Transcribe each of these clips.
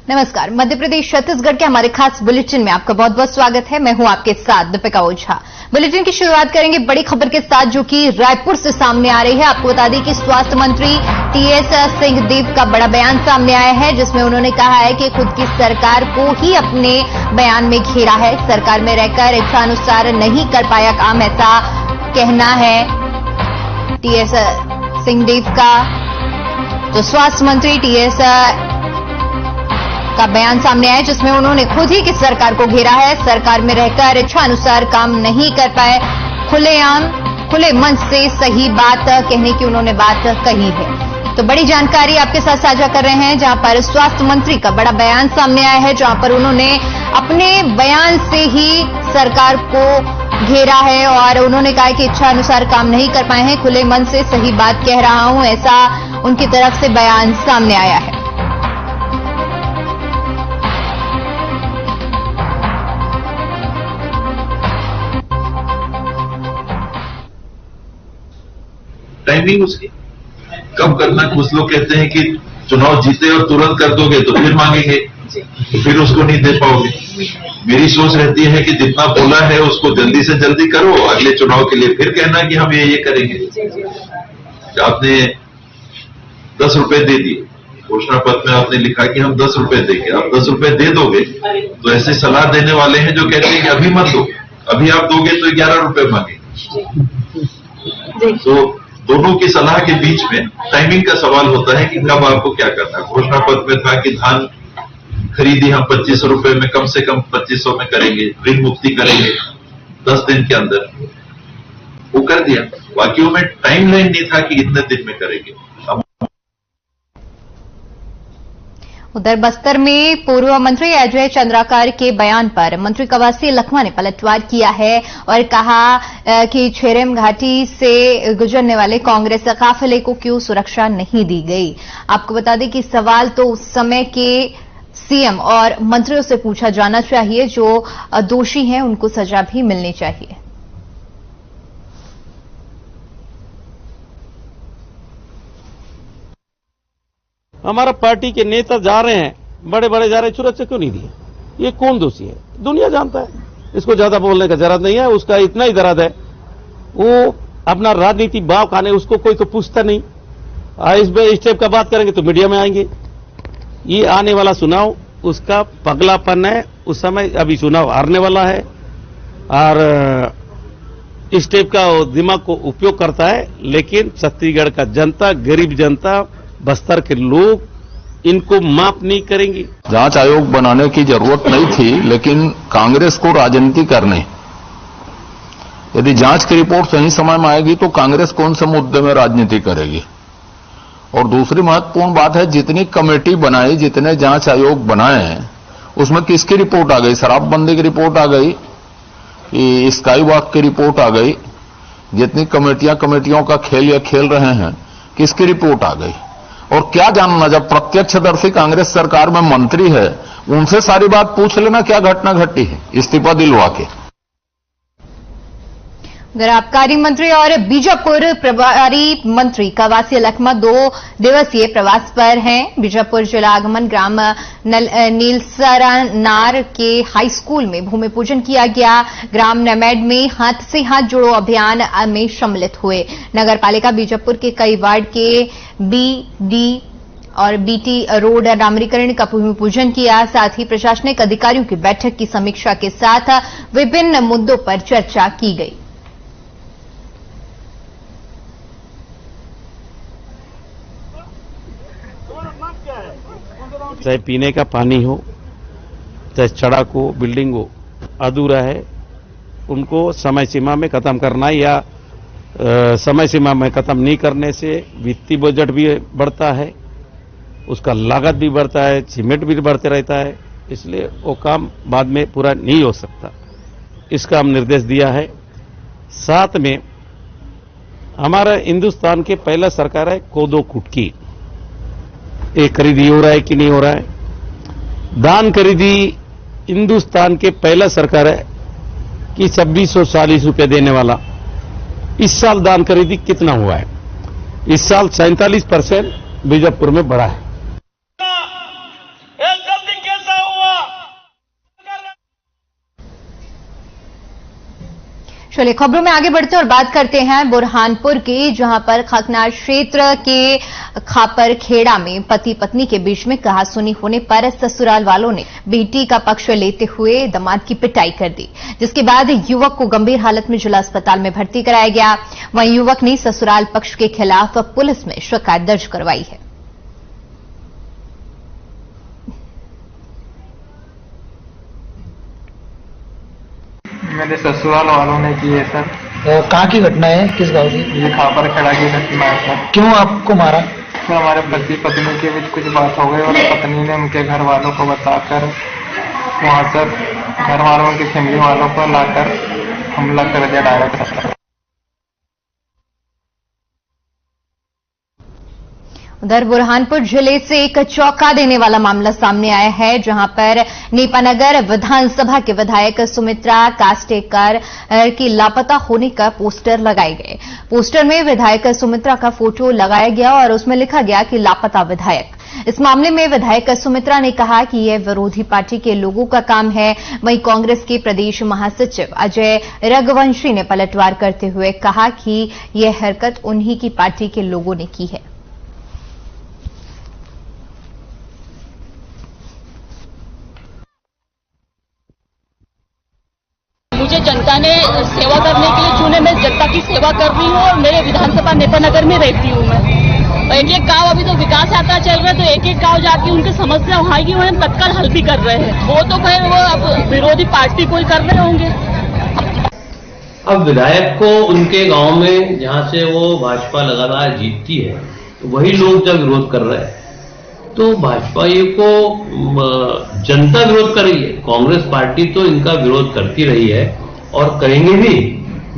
नमस्कार। मध्य प्रदेश छत्तीसगढ़ के हमारे खास बुलेटिन में आपका बहुत बहुत स्वागत है। मैं हूं आपके साथ दीपिका ओझा। बुलेटिन की शुरुआत करेंगे बड़ी खबर के साथ जो कि रायपुर से सामने आ रही है। आपको बता दें कि स्वास्थ्य मंत्री टीएस सिंहदेव का बड़ा बयान सामने आया है, जिसमें उन्होंने कहा है कि खुद की सरकार को ही अपने बयान में घेरा है। सरकार में रहकर इच्छानुसार नहीं कर पाया काम, ऐसा कहना है टीएस सिंहदेव का। तो स्वास्थ्य मंत्री टीएस का बयान सामने आया, जिसमें उन्होंने खुद ही की सरकार को घेरा है। सरकार में रहकर इच्छा अनुसार काम नहीं कर पाए, खुले मन से सही बात कहने की उन्होंने बात कही है। तो बड़ी जानकारी आपके साथ साझा कर रहे हैं, जहां पर स्वास्थ्य मंत्री का बड़ा बयान सामने आया है, जहां पर उन्होंने अपने बयान से ही सरकार को घेरा है और उन्होंने कहा कि इच्छा अनुसार काम नहीं कर पाए हैं, खुले मन से सही बात कह रहा हूं, ऐसा उनकी तरफ से बयान सामने आया है। टाइमिंग उसकी कब करना। कुछ लोग कहते हैं कि चुनाव जीते और तुरंत कर दोगे तो फिर मांगेंगे, तो फिर उसको नहीं दे पाओगे। मेरी सोच रहती है कि जितना बोला है उसको जल्दी से जल्दी करो, अगले चुनाव के लिए फिर कहना कि हम ये करेंगे। आपने 10 रुपए दे दिए, घोषणा पत्र में आपने लिखा कि हम 10 रुपए देंगे, आप 10 रुपए दे दोगे तो ऐसे सलाह देने वाले हैं जो कहते हैं कि अभी मत दो, अभी आप दोगे तो 11 रुपए मांगेंगे। तो दोनों की सलाह के बीच में टाइमिंग का सवाल होता है कि कब आपको क्या करना है। घोषणा पत्र में था कि धान खरीदी हम 2500 रुपए में, कम से कम 2500 में करेंगे, ऋण मुक्ति करेंगे 10 दिन के अंदर, वो कर दिया। वाकई में टाइमलाइन नहीं था कि इतने दिन में करेंगे। उधर बस्तर में पूर्व मंत्री अजय चंद्राकर के बयान पर मंत्री कवासी लखमा ने पलटवार किया है और कहा कि छेरेम घाटी से गुजरने वाले कांग्रेस काफिले को क्यों सुरक्षा नहीं दी गई। आपको बता दें कि सवाल तो उस समय के सीएम और मंत्रियों से पूछा जाना चाहिए, जो दोषी हैं उनको सजा भी मिलनी चाहिए। हमारा पार्टी के नेता जा रहे हैं, बड़े बड़े जा रहे हैं, सुरक्षा क्यों नहीं दी? ये कौन दोषी है? दुनिया जानता है, इसको ज्यादा बोलने का जरूरत नहीं है। उसका इतना ही दर्द है, वो अपना राजनीति भाव खाने, उसको कोई तो पूछता नहीं। इस टाइप का बात करेंगे तो मीडिया में आएंगे। ये आने वाला चुनाव उसका पगलापन है। उस समय अभी चुनाव हारने वाला है और इस टाइप का दिमाग को उपयोग करता है। लेकिन छत्तीसगढ़ का जनता, गरीब जनता, बस्तर के लोग इनको माफ नहीं करेंगे। जांच आयोग बनाने की जरूरत नहीं थी, लेकिन कांग्रेस को राजनीति करने, यदि जांच की रिपोर्ट सही समय में आएगी तो कांग्रेस कौन से मुद्दे में राजनीति करेगी। और दूसरी महत्वपूर्ण बात है, जितनी कमेटी बनाई, जितने जांच आयोग बनाए, उसमें किसकी रिपोर्ट आ गई? शराबबंदी की रिपोर्ट आ गई, स्काई वॉक की रिपोर्ट आ गई। जितनी कमेटियों का खेल या खेल रहे हैं, किसकी रिपोर्ट आ गई? और क्या जानना, जब प्रत्यक्षदर्शी कांग्रेस सरकार में मंत्री है, उनसे सारी बात पूछ लेना क्या घटना घटी है, इस्तीफा दिलवा के। उधर आबकारी मंत्री और बीजापुर प्रभारी मंत्री कवासी लखमा 2 दिवसीय प्रवास पर हैं। बीजापुर जिला आगमन ग्राम नीलसरानार के हाई स्कूल में भूमि पूजन किया गया। ग्राम नमेड में हाथ से हाथ जोड़ो अभियान में सम्मिलित हुए। नगर पालिका बीजापुर के कई वार्ड के BD और BT रोड डामरीकरण का भूमि पूजन किया। साथ ही प्रशासनिक अधिकारियों की बैठक की समीक्षा के साथ विभिन्न मुद्दों पर चर्चा की गई। चाहे पीने का पानी हो, चाहे सड़क हो, बिल्डिंग हो, अधूरा है, उनको समय सीमा में खत्म करना या समय सीमा में खत्म नहीं करने से वित्तीय बजट भी बढ़ता है, उसका लागत भी बढ़ता है, सीमेंट भी बढ़ते रहता है, इसलिए वो काम बाद में पूरा नहीं हो सकता। इसका हम निर्देश दिया है। साथ में हमारा हिंदुस्तान के पहला सरकार है कोदो कुटकी, ये खरीदी हो रहा है कि नहीं हो रहा है? धान खरीदी हिंदुस्तान के पहला सरकार है कि 2640 रुपए देने वाला। इस साल धान खरीदी कितना हुआ है? इस साल 47% बीजापुर में बढ़ा है। जल्दी चलिए खबरों में आगे बढ़ते और बात करते हैं बुरहानपुर की, जहां पर खकनार क्षेत्र के खापर खेड़ा में पति पत्नी के बीच में कहासुनी होने पर ससुराल वालों ने बेटी का पक्ष लेते हुए दामाद की पिटाई कर दी, जिसके बाद युवक को गंभीर हालत में जिला अस्पताल में भर्ती कराया गया। वहीं युवक ने ससुराल पक्ष के खिलाफ पुलिस में शिकायत दर्ज करवाई है। मेरे ससुराल वालों ने की है सर। कहाँ की घटना है, किस गांव की? ये खापर खेड़ा की घटना है सर। क्यों आपको मारा? तो हमारे पति पत्नी के बीच कुछ बात हो गई और पत्नी ने उनके घर वालों को बताकर वहाँ सर घर वालों की फैमिली वालों को लाकर हमला कर दिया डायरेक्ट। उधर बुरहानपुर जिले से एक चौंका देने वाला मामला सामने आया है, जहां पर नेपानगर विधानसभा के विधायक सुमित्रा कास्टेकर की लापता होने का पोस्टर लगाए गए। पोस्टर में विधायक सुमित्रा का फोटो लगाया गया और उसमें लिखा गया कि लापता विधायक। इस मामले में विधायक सुमित्रा ने कहा कि यह विरोधी पार्टी के लोगों का काम है। वहीं कांग्रेस के प्रदेश महासचिव अजय रघुवंशी ने पलटवार करते हुए कहा कि यह हरकत उन्हीं की पार्टी के लोगों ने की है। मुझे जनता ने सेवा करने के लिए चुने, मैं जनता की सेवा कर रही हूँ और मेरे विधानसभा नेपानगर में रहती हूँ मैं। एक एक गांव अभी तो विकास यात्रा चल रहा है, तो एक एक गांव जाके उनकी समस्या वहाँ की हम तत्काल हल भी कर रहे हैं। वो तो कहे वो अब विरोधी पार्टी कोई कर रहे होंगे। अब विधायक को उनके गांव में जहां से वो भाजपा लगातार जीतती है, वही लोग जब विरोध कर रहे हैं तो भाजपा ये को जनता विरोध कर रही है। कांग्रेस पार्टी तो इनका विरोध करती रही है और करेंगे भी।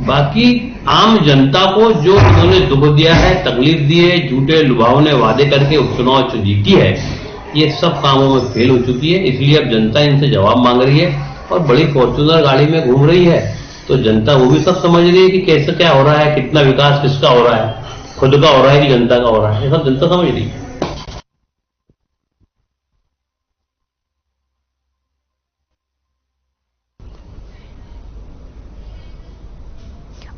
बाकी आम जनता को जो इन्होंने दुख दिया है, तकलीफ दी है, झूठे लुभावने वादे करके उपचुनाव जीती है, ये सब कामों में फेल हो चुकी है। इसलिए अब जनता इनसे जवाब मांग रही है और बड़ी फॉर्च्यूनर गाड़ी में घूम रही है। तो जनता वो भी सब समझ रही है कि कैसे क्या हो रहा है, कितना विकास किसका हो रहा है, खुद का हो रहा है कि जनता का हो रहा है, ये सब जनता समझ रही है।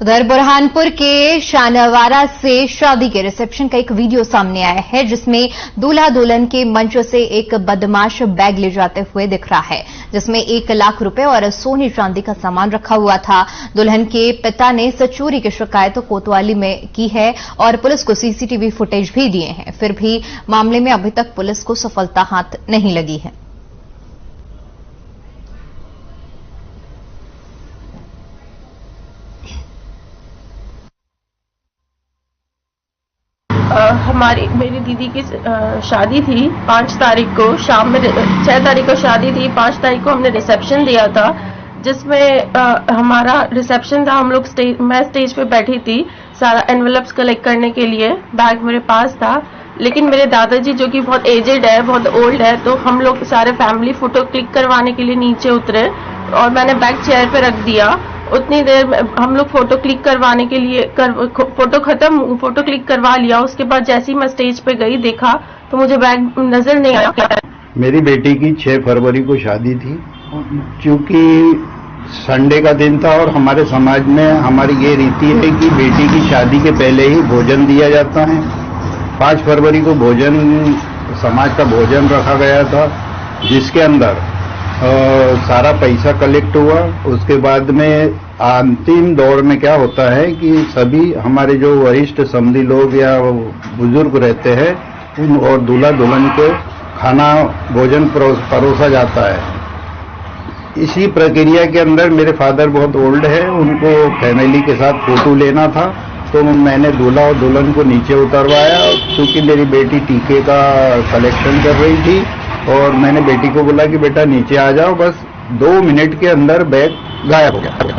उधर बुरहानपुर के शानवारा से शादी के रिसेप्शन का एक वीडियो सामने आया है, जिसमें दूल्हा दुल्हन के मंच से एक बदमाश बैग ले जाते हुए दिख रहा है, जिसमें 1 लाख रुपए और सोने चांदी का सामान रखा हुआ था। दुल्हन के पिता ने इस चोरी की शिकायत कोतवाली में की है और पुलिस को सीसीटीवी फुटेज भी दिए हैं। फिर भी मामले में अभी तक पुलिस को सफलता हाथ नहीं लगी है। मेरी दीदी की शादी थी 5 तारीख को शाम में, 6 तारीख को शादी थी, 5 तारीख को हमने रिसेप्शन दिया था, जिसमें हमारा रिसेप्शन था। हम लोग मैं स्टेज पे बैठी थी सारा एनवेलप्स कलेक्ट करने के लिए, बैग मेरे पास था। लेकिन मेरे दादाजी जो कि बहुत एजेड है, बहुत ओल्ड है, तो हम लोग सारे फैमिली फोटो क्लिक करवाने के लिए नीचे उतरे और मैंने बैग चेयर पे रख दिया। उतनी देर में हम लोग फोटो क्लिक करवाने के लिए फोटो क्लिक करवा लिया। उसके बाद जैसे ही मैं स्टेज पे गई, देखा तो मुझे बैग नजर नहीं आया। मेरी बेटी की 6 फरवरी को शादी थी। क्योंकि संडे का दिन था और हमारे समाज में हमारी ये रीति है कि बेटी की शादी के पहले ही भोजन दिया जाता है। 5 फरवरी को भोजन, समाज का भोजन रखा गया था, जिसके अंदर सारा पैसा कलेक्ट हुआ। उसके बाद में अंतिम दौर में क्या होता है कि सभी हमारे जो वरिष्ठ समधी लोग या बुजुर्ग रहते हैं उन और दूल्हा दुल्हन को खाना भोजन परोसा जाता है। इसी प्रक्रिया के अंदर मेरे फादर बहुत ओल्ड है, उनको फैमिली के साथ फोटो लेना था, तो मैंने दूल्हा और दुल्हन को नीचे उतरवाया। क्योंकि मेरी बेटी टीके का कलेक्शन कर रही थी और मैंने बेटी को बोला कि बेटा नीचे आ जाओ, बस 2 मिनट के अंदर बैग गायब हो गया।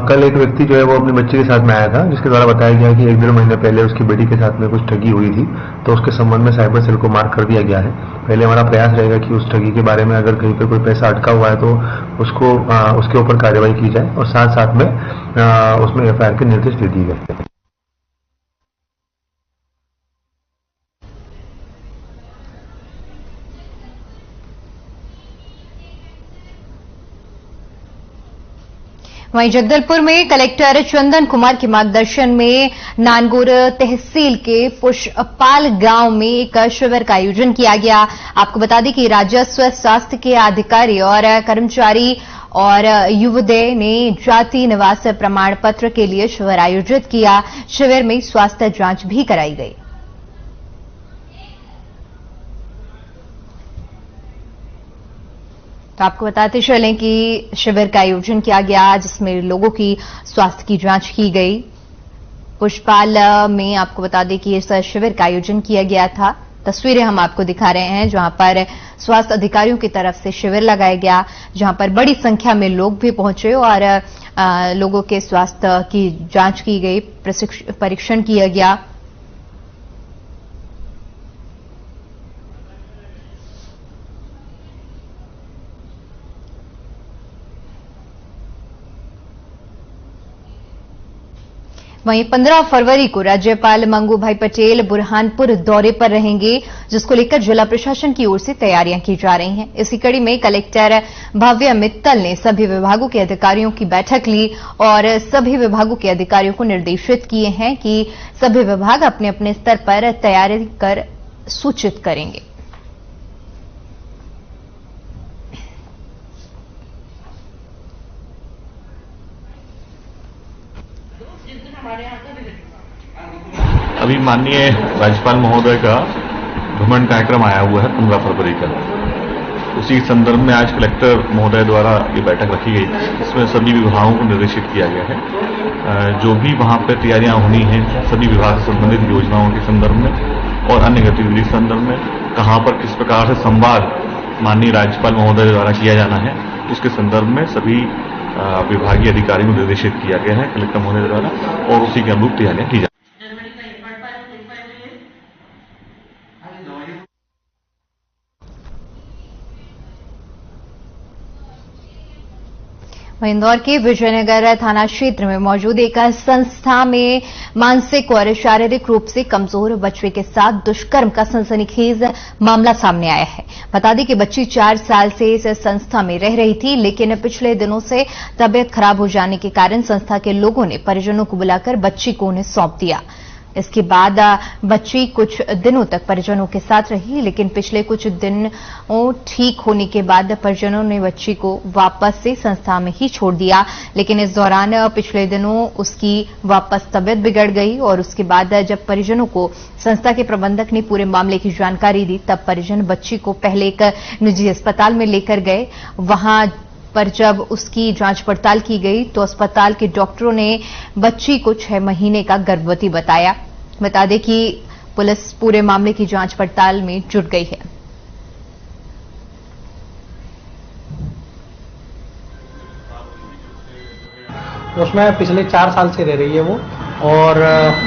कल एक व्यक्ति जो है वो अपने बच्चे के साथ में आया था, जिसके द्वारा बताया गया कि 1-1.5 महीने पहले उसकी बेटी के साथ में कुछ ठगी हुई थी, तो उसके संबंध में साइबर सेल को मार्क कर दिया गया है। पहले हमारा प्रयास रहेगा कि उस ठगी के बारे में अगर कहीं पर कोई पैसा अटका हुआ है तो उसको उसके ऊपर कार्रवाई की जाए और साथ साथ में उसमें FIR के निर्देश दे दिए गए। वहीं जगदलपुर में कलेक्टर चंदन कुमार के मार्गदर्शन में नानगुर तहसील के पुष्पाल गांव में एक शिविर का आयोजन किया गया। आपको बता दें कि राजस्व, स्वास्थ्य के अधिकारी और कर्मचारी और युवदय ने जाति निवास प्रमाण पत्र के लिए शिविर आयोजित किया। शिविर में स्वास्थ्य जांच भी कराई गई। तो आपको बताते चलें कि शिविर का आयोजन किया गया जिसमें लोगों की स्वास्थ्य की जांच की गई। पुष्पाल में आपको बता दें कि इस शिविर का आयोजन किया गया था। तस्वीरें हम आपको दिखा रहे हैं जहां पर स्वास्थ्य अधिकारियों की तरफ से शिविर लगाया गया, जहां पर बड़ी संख्या में लोग भी पहुंचे और लोगों के स्वास्थ्य की जांच की गई, परीक्षण किया गया। वहीं 15 फरवरी को राज्यपाल मंगू भाई पटेल बुरहानपुर दौरे पर रहेंगे, जिसको लेकर जिला प्रशासन की ओर से तैयारियां की जा रही हैं। इसी कड़ी में कलेक्टर भव्य मित्तल ने सभी विभागों के अधिकारियों की बैठक ली और सभी विभागों के अधिकारियों को निर्देशित किए हैं कि सभी विभाग अपने अपने स्तर पर तैयारी कर सूचित करेंगे। अभी माननीय राज्यपाल महोदय का भ्रमण कार्यक्रम आया हुआ है 15 फरवरी का। उसी संदर्भ में आज कलेक्टर महोदय द्वारा ये बैठक रखी गई, इसमें सभी विभागों को निर्देशित किया गया है जो भी वहां पर तैयारियां होनी हैं सभी विभाग से संबंधित योजनाओं के संदर्भ में और अन्य गतिविधि के संदर्भ में कहां पर किस प्रकार से संवाद माननीय राज्यपाल महोदय द्वारा किया जाना है, उसके संदर्भ में सभी विभागीय अधिकारियों को निर्देशित किया गया है कलेक्टर महोदय द्वारा और उसी के अनुरूप तैयारियां की जाए। इंदौर के विजयनगर थाना क्षेत्र में मौजूद एक संस्था में मानसिक और शारीरिक रूप से कमजोर बच्चे के साथ दुष्कर्म का सनसनीखेज मामला सामने आया है। बता दें कि बच्ची 4 साल से इस संस्था में रह रही थी, लेकिन पिछले दिनों से तबियत खराब हो जाने के कारण संस्था के लोगों ने परिजनों को बुलाकर बच्ची को उन्हें सौंप दिया। इसके बाद बच्ची कुछ दिनों तक परिजनों के साथ रही, लेकिन पिछले कुछ दिनों ठीक होने के बाद परिजनों ने बच्ची को वापस से संस्था में ही छोड़ दिया। लेकिन इस दौरान पिछले दिनों उसकी वापस तबियत बिगड़ गई और उसके बाद जब परिजनों को संस्था के प्रबंधक ने पूरे मामले की जानकारी दी, तब परिजन बच्ची को पहले एक निजी अस्पताल में लेकर गए। वहां पर जब उसकी जांच पड़ताल की गई तो अस्पताल के डॉक्टरों ने बच्ची को 6 महीने का गर्भवती बताया। बता दें कि पुलिस पूरे मामले की जांच पड़ताल में जुट गई है। उसमें पिछले 4 साल से रह रही है वो, और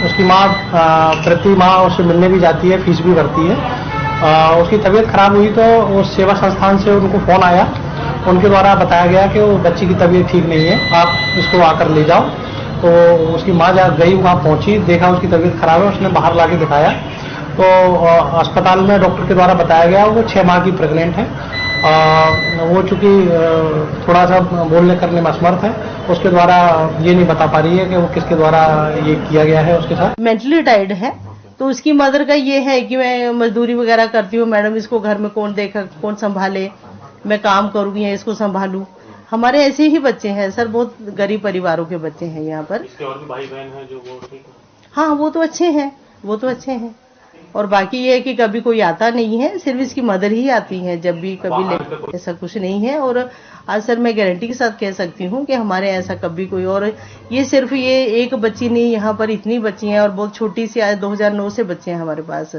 उसकी माँ प्रति माह उससे मिलने भी जाती है, फीस भी भरती है। उसकी तबीयत खराब हुई तो उस सेवा संस्थान से उनको फोन आया, उनके द्वारा बताया गया कि वो बच्ची की तबीयत ठीक नहीं है, आप इसको आकर ले जाओ। तो उसकी माँ जब गई वहाँ पहुंची, देखा उसकी तबीयत खराब है, उसने बाहर लाके दिखाया तो अस्पताल में डॉक्टर के द्वारा बताया गया वो 6 माह की प्रेग्नेंट है। वो चूंकि थोड़ा सा बोलने करने में असमर्थ है, उसके द्वारा ये नहीं बता पा रही है कि वो किसके द्वारा ये किया गया है उसके साथ। मेंटली टायर्ड है, तो उसकी मदर का ये है कि मैं मजदूरी वगैरह करती हूँ, मैडम इसको घर में कौन देखा, कौन संभाले, मैं काम करूंगी या इसको संभालूं। हमारे ऐसे ही बच्चे हैं सर, बहुत गरीब परिवारों के बच्चे हैं यहाँ पर। इसके और भी भाई बहन हैं जो वो ठीक है? हाँ, वो तो अच्छे हैं, वो तो अच्छे हैं। और बाकी ये है कि कभी कोई आता नहीं है, सिर्फ इसकी मदर ही आती है जब भी कभी ले, ऐसा कुछ नहीं है। और आज सर मैं गारंटी के साथ कह सकती हूँ कि हमारे ऐसा कभी कोई, और ये सिर्फ ये एक बच्ची नहीं, यहाँ पर इतनी बच्ची हैं और बहुत छोटी सी, आज 2009 से बच्चे हैं हमारे पास।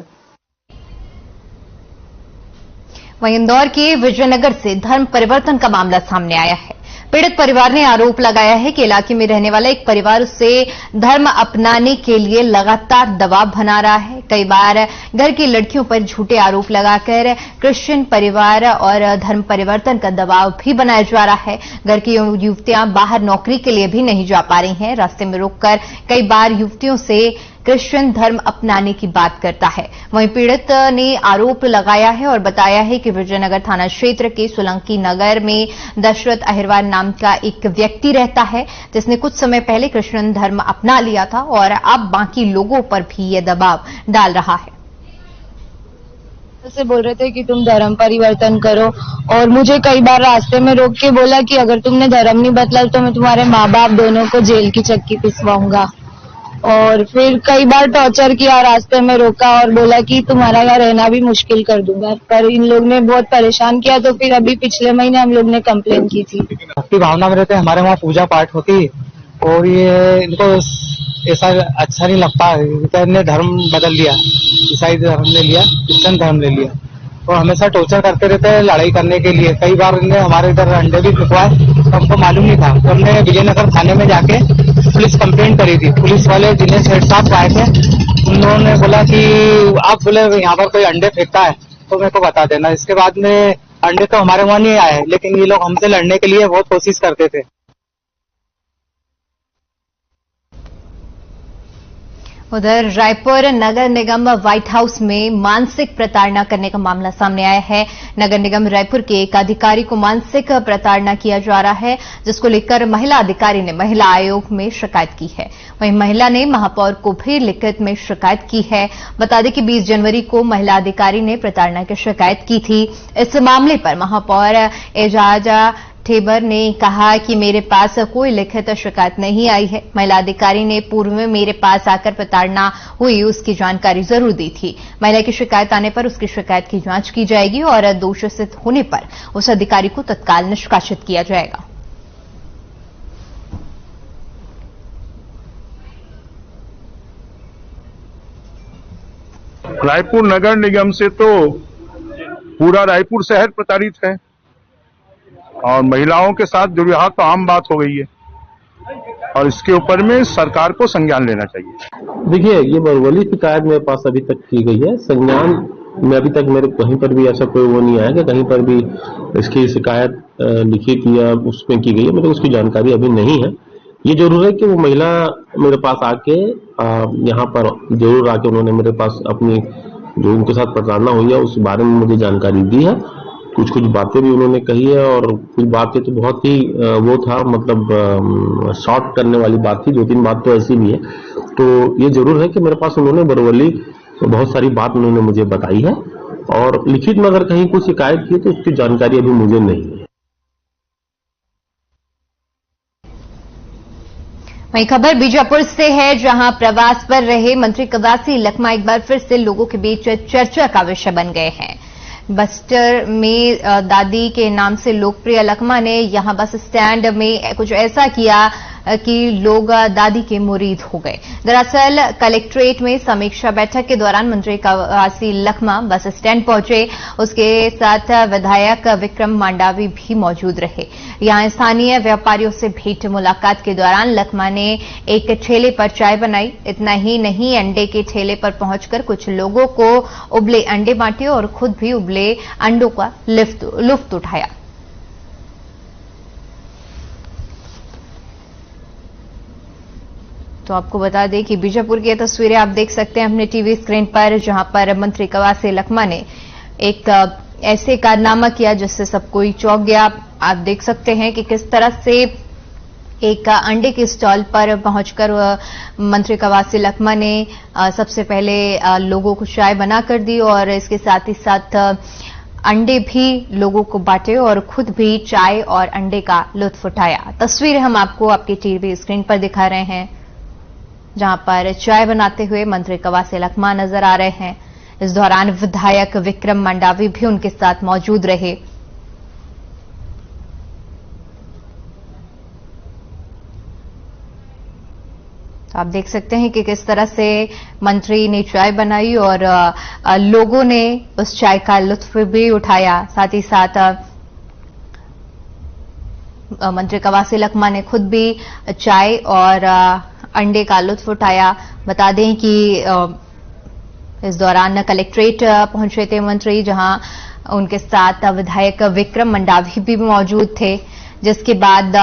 वहीं इंदौर के विजयनगर से धर्म परिवर्तन का मामला सामने आया है। पीड़ित परिवार ने आरोप लगाया है कि इलाके में रहने वाला एक परिवार उससे धर्म अपनाने के लिए लगातार दबाव बना रहा है। कई बार घर की लड़कियों पर झूठे आरोप लगाकर क्रिश्चियन परिवार और धर्म परिवर्तन का दबाव भी बनाया जा रहा है। घर की युवतियां बाहर नौकरी के लिए भी नहीं जा पा रही हैं। रास्ते में रोककर कई बार युवतियों से क्रिश्चियन धर्म अपनाने की बात करता है। वहीं पीड़ित ने आरोप लगाया है और बताया है कि विजयनगर थाना क्षेत्र के सोलंकी नगर में दशरथ अहिरवार नाम का एक व्यक्ति रहता है, जिसने कुछ समय पहले क्रिश्चियन धर्म अपना लिया था और अब बाकी लोगों पर भी यह दबाव डाल रहा है। से बोल रहे थे कि तुम धर्म परिवर्तन करो, और मुझे कई बार रास्ते में रोक के बोला कि अगर तुमने धर्म नहीं बदला तो मैं तुम्हारे माँ बाप दोनों को जेल की चक्की पिसवाऊंगा। और फिर कई बार टॉर्चर किया, रास्ते में रोका और बोला कि तुम्हारा यहाँ रहना भी मुश्किल कर दूंगा। पर इन लोग ने बहुत परेशान किया, तो फिर अभी पिछले महीने हम लोग ने कंप्लेन की थी। भक्ति भावना में रहते, हमारे वहाँ पूजा पाठ होती और ये इनको ऐसा अच्छा नहीं लगता, इन्होंने धर्म बदल लिया, ईसाई धर्म ले लिया, क्रिश्चियन धर्म ले लिया और हमेशा टॉर्चर करते रहते हैं लड़ाई करने के लिए। कई बार इन्हें हमारे इधर अंडे भी फिकवाए, तो हमको मालूम नहीं था। तो हमने विजयनगर थाने में जाके पुलिस कंप्लेंट करी थी। पुलिस वाले जिन्हें सेठ साहब आए थे, उन लोगों ने बोला कि आप बोले यहाँ पर कोई अंडे फेंकता है तो मेरे को बता देना। इसके बाद में अंडे तो हमारे वहाँ नहीं आए, लेकिन ये लोग हमसे लड़ने के लिए बहुत कोशिश करते थे। उधर रायपुर नगर निगम व्हाइट हाउस में मानसिक प्रताड़ना करने का मामला सामने आया है। नगर निगम रायपुर के एक अधिकारी को मानसिक प्रताड़ना किया जा रहा है, जिसको लेकर महिला अधिकारी ने महिला आयोग में शिकायत की है। वहीं महिला ने महापौर को भी लिखित में शिकायत की है। बता दें कि 20 जनवरी को महिला अधिकारी ने प्रताड़ना की शिकायत की थी। इस मामले पर महापौर एजाजा ठेबर ने कहा कि मेरे पास कोई लिखित शिकायत नहीं आई है। महिला अधिकारी ने पूर्व में मेरे पास आकर प्रताड़ना हुई उसकी जानकारी जरूर दी थी। महिला की शिकायत आने पर उसकी शिकायत की जांच की जाएगी और दोषी सिद्ध होने पर उस अधिकारी को तत्काल निष्कासित किया जाएगा। रायपुर नगर निगम से तो पूरा रायपुर शहर प्रताड़ित है और महिलाओं के साथ दुर्व्यवहार तो आम बात हो गई है और इसके ऊपर में सरकार को संज्ञान लेना चाहिए। देखिए, ये बरवली शिकायत मेरे पास अभी तक की गई है। संज्ञान में अभी तक मेरे कहीं पर भी ऐसा कोई वो नहीं आया कि कहीं पर भी इसकी शिकायत लिखित या उसमें की गई है। मेरे को उसकी जानकारी अभी नहीं है। ये जरूर है कि वो महिला मेरे पास आके यहाँ पर जरूर आके उन्होंने मेरे पास अपनी जो उनके साथ प्रताड़ना हुई है उस बारे में मुझे जानकारी दी है। कुछ बातें भी उन्होंने कही है और कुछ बातें तो बहुत ही वो था, मतलब शॉर्ट करने वाली बात थी। 2-3 बात तो ऐसी भी है। तो ये जरूर है कि मेरे पास उन्होंने बरवली बहुत सारी बात उन्होंने मुझे बताई है और लिखित में अगर कहीं कुछ शिकायत की तो उसकी जानकारी अभी मुझे नहीं है। वहीं खबर बीजापुर से है, जहां प्रवास पर रहे मंत्री कवासी लखमा एक बार फिर से लोगों के बीच चर्चा का विषय बन गए हैं। बस्टर में दादी के नाम से लोकप्रिय लखमा ने यहां बस स्टैंड में कुछ ऐसा किया कि लोग दादी के मुरीद हो गए। दरअसल कलेक्ट्रेट में समीक्षा बैठक के दौरान मंत्री कवासी लखमा बस स्टैंड पहुंचे। उसके साथ विधायक विक्रम मांडावी भी मौजूद रहे। यहां स्थानीय व्यापारियों से भेंट मुलाकात के दौरान लखमा ने एक ठेले पर चाय बनाई। इतना ही नहीं, अंडे के ठेले पर पहुंचकर कुछ लोगों को उबले अंडे बांटे और खुद भी उबले अंडों का लुत्फ उठाया। तो आपको बता दें कि बीजापुर की तस्वीरें आप देख सकते हैं अपने टीवी स्क्रीन पर, जहां पर मंत्री कवासी लखमा ने एक ऐसे कारनामा किया जिससे सब कोई चौंक गया। आप देख सकते हैं कि किस तरह से एक अंडे के स्टॉल पर पहुंचकर मंत्री कवासी लखमा ने सबसे पहले लोगों को चाय बनाकर दी और इसके साथ ही साथ अंडे भी लोगों को बांटे और खुद भी चाय और अंडे का लुत्फ उठाया। तस्वीरें हम आपको आपकी टीवी स्क्रीन पर दिखा रहे हैं, जहां पर चाय बनाते हुए मंत्री कवासी लखमा नजर आ रहे हैं। इस दौरान विधायक विक्रम मांडावी भी उनके साथ मौजूद रहे। तो आप देख सकते हैं कि किस तरह से मंत्री ने चाय बनाई और लोगों ने उस चाय का लुत्फ भी उठाया। साथ ही साथ मंत्री कवासी लखमा ने खुद भी चाय और अंडे का लुत्फ उठाया। बता दें कि इस दौरान कलेक्ट्रेट पहुंचे थे मंत्री, जहां उनके साथ विधायक विक्रम मांडावी भी मौजूद थे, जिसके बाद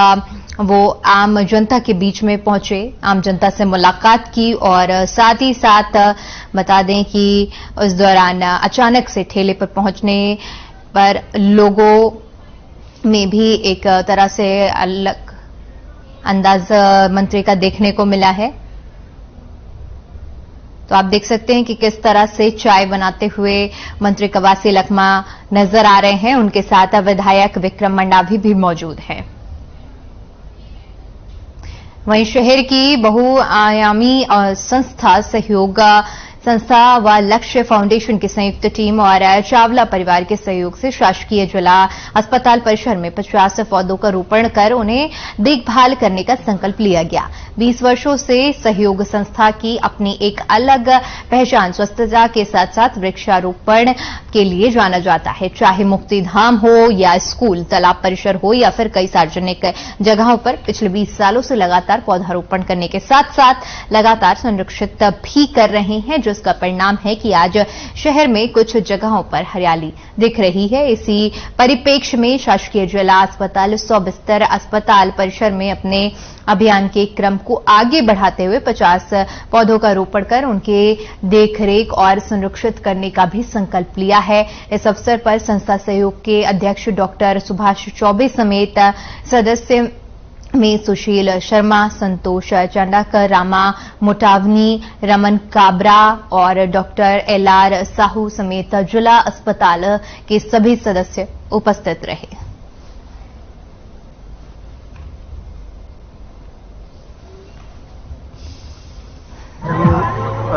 वो आम जनता के बीच में पहुंचे, आम जनता से मुलाकात की और साथ ही साथ बता दें कि उस दौरान अचानक से ठेले पर पहुंचने पर लोगों में भी एक तरह से अलग अंदाज मंत्री का देखने को मिला है। तो आप देख सकते हैं कि किस तरह से चाय बनाते हुए मंत्री कवासी लखमा नजर आ रहे हैं। उनके साथ विधायक विक्रम मंडावी भी मौजूद हैं। वहीं शहर की बहुआयामी संस्था सहयोग संस्था व लक्ष्य फाउंडेशन की संयुक्त टीम और चावला परिवार के सहयोग से शासकीय जिला अस्पताल परिसर में 50 पौधों का रोपण कर उन्हें देखभाल करने का संकल्प लिया गया। 20 वर्षों से सहयोग संस्था की अपनी एक अलग पहचान स्वच्छता के साथ साथ वृक्षारोपण के लिए जाना जाता है। चाहे मुक्ति धाम हो या स्कूल, तालाब परिसर हो या फिर कई सार्वजनिक जगहों पर पिछले 20 सालों से लगातार पौधारोपण करने के साथ साथ लगातार संरक्षित भी कर रहे हैं, जिसका परिणाम है कि आज शहर में कुछ जगहों पर हरियाली दिख रही है। इसी परिप्रेक्ष्य में शासकीय जिला अस्पताल 100 बिस्तर अस्पताल परिसर में अपने अभियान के क्रम को आगे बढ़ाते हुए 50 पौधों का रोपण कर उनके देखरेख और संरक्षित करने का भी संकल्प लिया है। इस अवसर पर संस्था सहयोग के अध्यक्ष डॉक्टर सुभाष चौबे समेत सदस्य में सुशील शर्मा, संतोष चंडाकर, रामा मोटावनी, रमन काबरा और डॉक्टर LR साहू समेत जिला अस्पताल के सभी सदस्य उपस्थित रहे।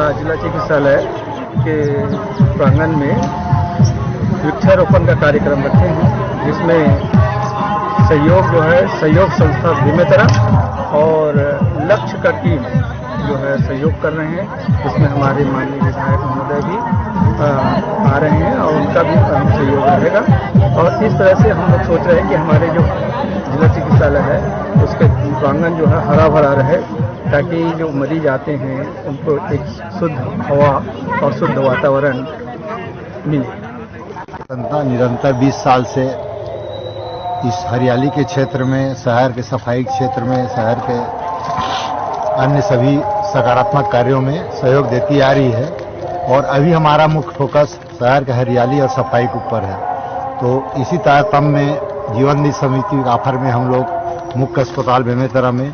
जिला चिकित्सालय के प्रांगण में वृक्षारोपण का कार्यक्रम रखे हैं, जिसमें सहयोग जो है सहयोग संस्था बेमेतरा और लक्ष्य का टीम जो है सहयोग कर रहे हैं। इसमें हमारे माननीय विधायक महोदय भी आ रहे हैं और उनका भी सहयोग रहेगा। और इस तरह से हम लोग सोच रहे हैं कि हमारे जो जिला चिकित्सालय है उसके प्रांगण जो है हरा भरा रहे, ताकि जो मरीज आते हैं उनको एक शुद्ध हवा और शुद्ध वातावरण मिले। निरंतर 20 साल से इस हरियाली के क्षेत्र में, शहर के सफाई क्षेत्र में, शहर के अन्य सभी सकारात्मक कार्यों में सहयोग देती आ रही है। और अभी हमारा मुख्य फोकस शहर के हरियाली और सफाई के ऊपर है। तो इसी तारतम्य में जीवन दी समिति ऑफर में हम लोग मुख्य अस्पताल बेमेतरा में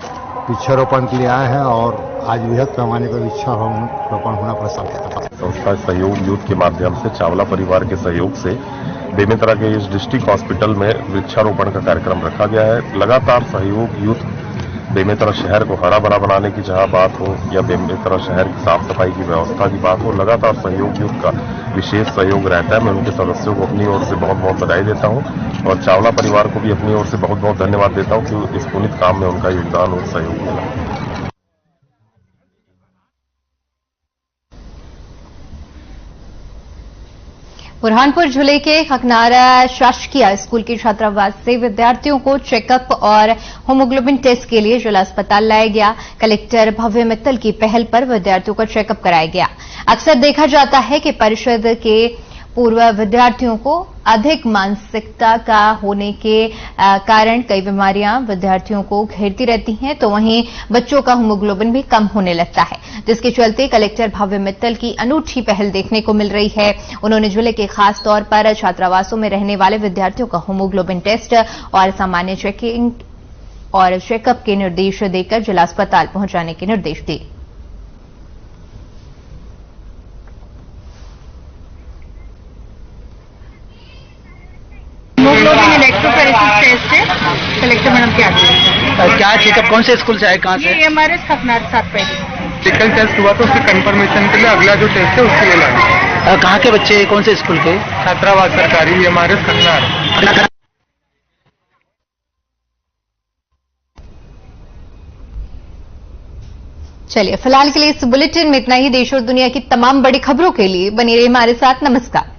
वृक्षारोपण के लिए आए हैं और आज वृहद पैमाने पर वृक्षारोपण होना प्रस्तावित है। संस्था सहयोग यूथ के माध्यम से चावला परिवार के सहयोग से बेमेतरा के इस डिस्ट्रिक्ट हॉस्पिटल में वृक्षारोपण का कार्यक्रम रखा गया है। लगातार सहयोग यूथ बेमेतरा शहर को हरा भरा बनाने की जहां बात हो या बेमेतरा शहर की साफ सफाई की व्यवस्था की बात हो, लगातार सहयोग यूथ का विशेष सहयोग रहता है। मैं उनके सदस्यों को अपनी ओर से बहुत बहुत बधाई देता हूं और चावला परिवार को भी अपनी ओर से बहुत बहुत धन्यवाद देता हूं कि इस पुनीत काम में उनका योगदान और सहयोग मिला। बुरहानपुर जिले के खकनारा शासकीय स्कूल के छात्रावास से विद्यार्थियों को चेकअप और हीमोग्लोबिन टेस्ट के लिए जिला अस्पताल लाया गया। कलेक्टर भव्य मित्तल की पहल पर विद्यार्थियों का चेकअप कराया गया। अक्सर देखा जाता है कि परिषद के पूर्व विद्यार्थियों को अधिक मानसिकता का होने के कारण कई बीमारियां विद्यार्थियों को घेरती रहती हैं, तो वहीं बच्चों का हीमोग्लोबिन भी कम होने लगता है, जिसके चलते कलेक्टर भव्य मित्तल की अनूठी पहल देखने को मिल रही है। उन्होंने जिले के खास तौर पर छात्रावासों में रहने वाले विद्यार्थियों का हीमोग्लोबिन टेस्ट और सामान्य चेकिंग और चेकअप के निर्देश देकर जिला अस्पताल पहुंचाने के निर्देश दिए। हीमोग्लोबिन इलेक्ट्रोफोरेसिस टेस्ट है। कलेक्टर मैडम क्या चेकअप कौन से स्कूल से है, कहाँ से? ये हमारे खकनार 7 पहले मेडिकल टेस्ट हुआ तो उसकी कंफर्मेशन के लिए अगला जो टेस्ट है उसके लिए लाए। कहाँ के बच्चे, कौन से स्कूल के? छात्रावास सरकारी, ये हमारे खकनार। चलिए फिलहाल के लिए इस बुलेटिन में इतना ही। देश और दुनिया की तमाम बड़ी खबरों के लिए बने रहिए हमारे साथ। नमस्कार।